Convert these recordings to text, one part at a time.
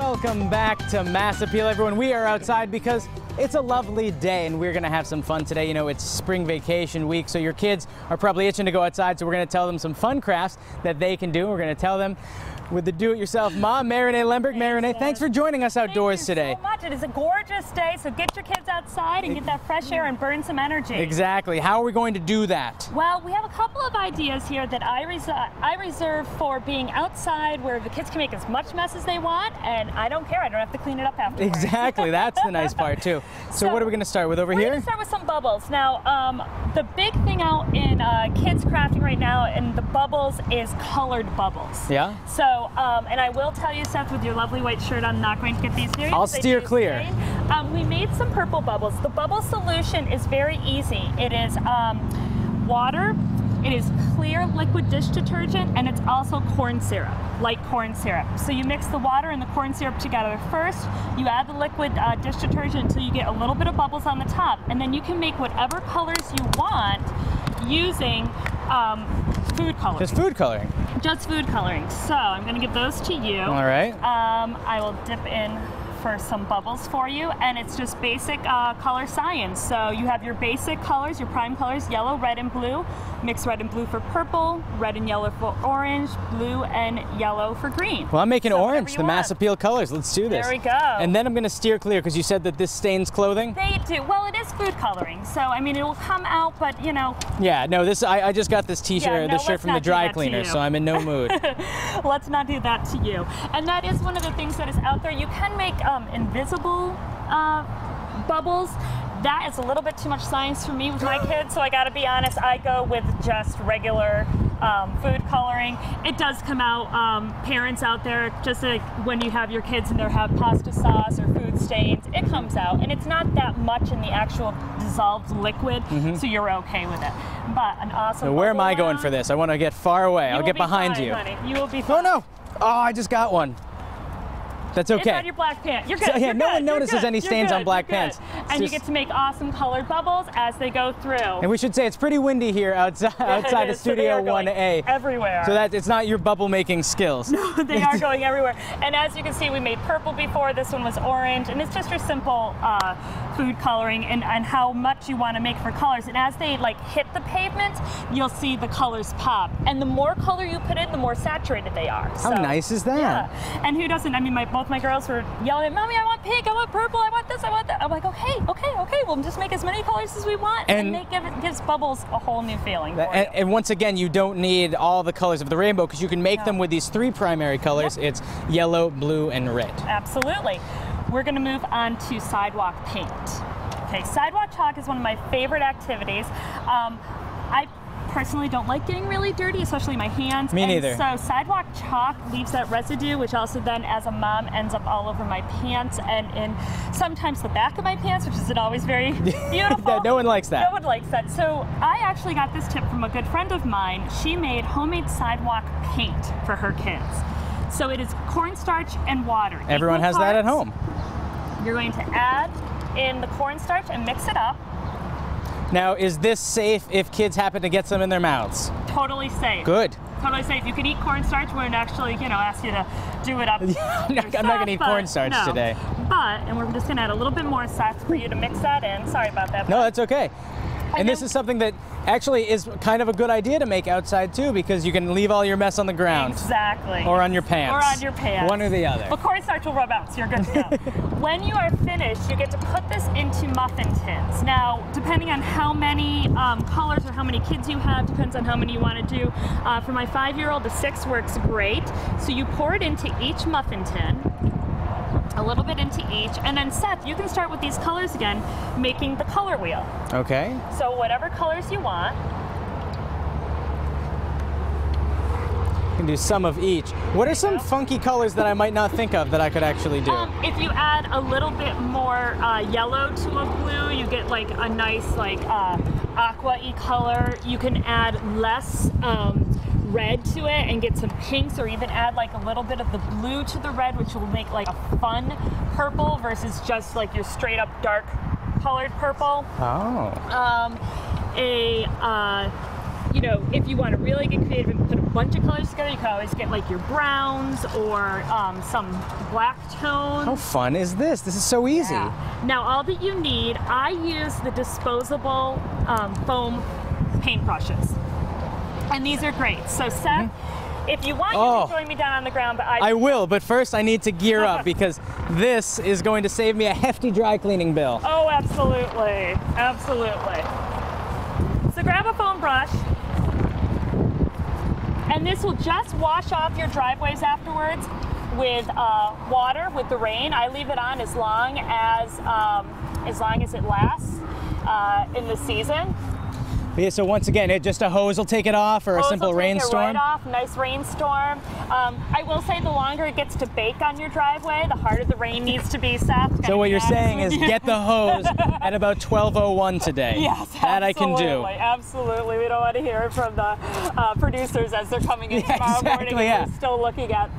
Welcome back to Mass Appeal, everyone. We are outside because it's a lovely day and we're going to have some fun today. You know, it's spring vacation week, so your kids are probably itching to go outside, so we're going to tell them some fun crafts that they can do. We're going to tell them with the do-it-yourself mom, MaryRenee Lemberg. MaryRenee, thanks for joining us outdoors today. Thank you so much. It is a gorgeous day, so get your kids outside and get that fresh air and burn some energy. Exactly. How are we going to do that? Well, we have a couple of ideas here that I reserve for being outside where the kids can make as much mess as they want, and I don't care. I don't have to clean it up afterwards. Exactly. That's the nice part, too. So what are we going to start with over here? We're going to start with some bubbles. Now, the big thing out in kids crafting right now in the bubbles is colored bubbles. Yeah? So, and I will tell you, Seth, with your lovely white shirt, I'm not going to get these near you. I'll steer clear. We made some purple bubbles. The bubble solution is very easy. It is water, it is clear liquid dish detergent, and it's also corn syrup, light corn syrup. So you mix the water and the corn syrup together first, you add the liquid dish detergent until you get a little bit of bubbles on the top, and then you can make whatever colors you want using food coloring. Just food coloring? Just food coloring. So I'm going to give those to you. All right. I will dip in for some bubbles for you, and it's just basic color science. So you have your basic colors, your prime colors, yellow, red, and blue. Mix red and blue for purple, red and yellow for orange, blue and yellow for green. Well, I'm making orange, the Mass Appeal colors. Let's do this. There we go. And then I'm going to steer clear because you said that this stains clothing? They do. Well, it is food coloring, so I mean, it will come out, but you know. Yeah, no, this I just got this t-shirt, this shirt from the dry cleaner, so I'm in no mood. Let's not do that to you. And that is one of the things that is out there. You can make invisible bubbles. That is a little bit too much science for me with my kids, so I gotta be honest, I go with just regular food coloring. It does come out, parents out there, just like when you have your kids and they have pasta sauce or food stains, it comes out, and it's not that much in the actual dissolved liquid, so you're okay with it. But an awesome. So where am I going for this? I want to get far away. I'll get behind you. Honey. You will be fine. Oh no! Oh, I just got one. That's okay. It's on your black pants. You're good. So, yeah, you're no good. one notices any stains on black pants. And you get to make awesome colored bubbles as they go through. And we should say it's pretty windy here outside of Studio 1A. Everywhere. So that it's not your bubble making skills. No, they are going everywhere. And as you can see, we made purple before. This one was orange, and it's just your simple food coloring and how much you want to make for colors. And as they like hit the pavement, you'll see the colors pop. And the more color you put in, the more saturated they are. How nice is that? Yeah. And who doesn't? I mean, both my girls were yelling at Mommy, I want pink, I want purple, I want this, I want that. I'm like, okay, we'll just make as many colors as we want, and it gives bubbles a whole new feeling. And once again, you don't need all the colors of the rainbow because you can make them with these three primary colors. Yep. It's yellow, blue, and red. Absolutely. We're going to move on to sidewalk paint. Okay, sidewalk chalk is one of my favorite activities. I personally don't like getting really dirty, especially my hands. Me neither. So sidewalk chalk leaves that residue, which also then, as a mom, ends up all over my pants and in sometimes the back of my pants, which isn't always very beautiful. No one likes that. No one likes that. So I actually got this tip from a good friend of mine. She made homemade sidewalk paint for her kids. So it is cornstarch and water. Everyone has that at home. You're going to add in the cornstarch and mix it up. Now, is this safe if kids happen to get some in their mouths? Totally safe. Good. Totally safe. You can eat cornstarch. We wouldn't actually, ask you to do it up. I'm not going to eat cornstarch today. And we're just going to add a little bit more, Seth, for you to mix that in. Sorry about that. No, that's okay. And this is something that actually is kind of a good idea to make outside too, because you can leave all your mess on the ground. Exactly. Or on your pants. Or on your pants. One or the other. But cornstarch will rub out, so you're good to go. When you are finished, you get to put this into muffin tins. Now, depending on how many colors or how many kids you have, depends on how many you want to do. For my 5-year-old, the 6 works great. So you pour it into each muffin tin. A little bit into each, and then Seth, you can start with these colors again, making the color wheel. Okay. So whatever colors you want. You can do some of each. What are some funky colors that I might not think of that I could actually do? If you add a little bit more yellow to a blue, you get like a nice aqua-y color. You can add less red to it and get some pinks, or even add like a little bit of the blue to the red, which will make like a fun purple versus just like your straight up dark colored purple. Oh. you know, if you want to really get creative and put a bunch of colors together, you can always get like your browns or some black tone. How fun is this? This is so easy. Yeah. Now, all that you need, I use the disposable foam paintbrushes. And these are great. So, Seth, if you want, you can join me down on the ground, but I will, but first I need to gear up because this is going to save me a hefty dry cleaning bill. Oh, absolutely. Absolutely. So grab a foam brush, and this will just wash off your driveways afterwards with water, with the rain. I leave it on as long as it lasts in the season. Yeah, so once again, just a hose will take it off, or a simple rainstorm? Right off, nice rainstorm. I will say the longer it gets to bake on your driveway, the harder the rain needs to be, Seth. So what you're saying is get the hose at about 12:01 today. Yes, that I can do. Absolutely. We don't want to hear it from the producers as they're coming in tomorrow morning and they're still looking at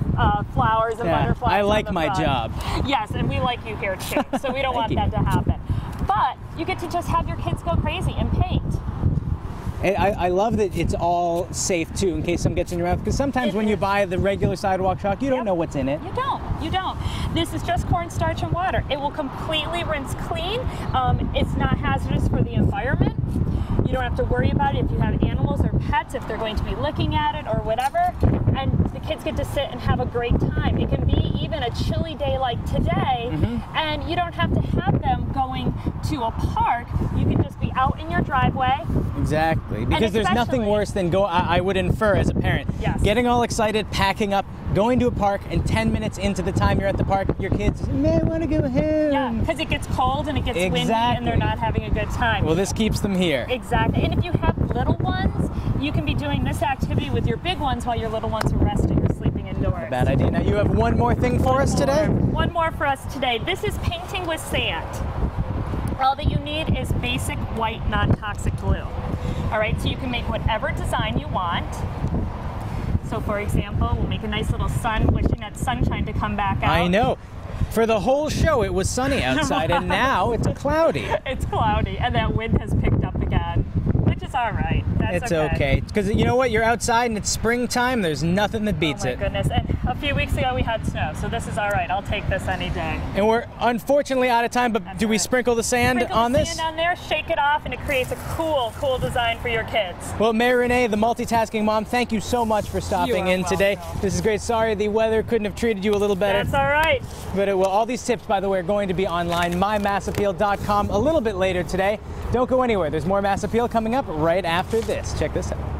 flowers and butterflies. I like my job. Yes, and we like you here too, so we don't want that to happen. But you get to just have your kids go crazy and paint. I love that it's all safe too, in case something gets in your mouth. Because sometimes when you buy the regular sidewalk chalk, you don't know what's in it. You don't. You don't. This is just cornstarch and water. It will completely rinse clean. It's not hazardous for the environment. You don't have to worry about it if you have animals or pets, if they're going to be looking at it or whatever. And the kids get to sit and have a great time. It can be even a chilly day like today, and you don't have to have them going to a park. You can just be out in your driveway. Exactly, because there's nothing worse than I would infer as a parent, getting all excited, packing up, going to a park, and 10 minutes into the time you're at the park, your kids, man, I want to go home. Yeah, because it gets cold and it gets windy and they're not having a good time. Well, this keeps them here. Exactly, and if you have little ones, you can be doing this activity with your big ones while your little ones are resting or sleeping indoors. Bad idea. Now you have one more thing for us today? One more for us today. This is painting with sand. All that you need is basic white non-toxic glue. All right, so you can make whatever design you want. So for example, we'll make a nice little sun, wishing that sunshine to come back out. I know. For the whole show, it was sunny outside, and now it's cloudy. It's cloudy, and that wind has picked up again, which is all right. It's okay. Because you know what? You're outside and it's springtime. There's nothing that beats it. Oh my goodness. And a few weeks ago we had snow, so this is all right. I'll take this any day. And we're unfortunately out of time, but do we sprinkle the sand on this? Sprinkle the sand on there, shake it off, and it creates a cool design for your kids. Well, MaryRenee, the multitasking mom, thank you so much for stopping in today. This is great. Sorry the weather couldn't have treated you a little better. That's all right. But all these tips, by the way, are going to be online, mymassappeal.com, a little bit later today. Don't go anywhere. There's more Mass Appeal coming up right after this. Check this out.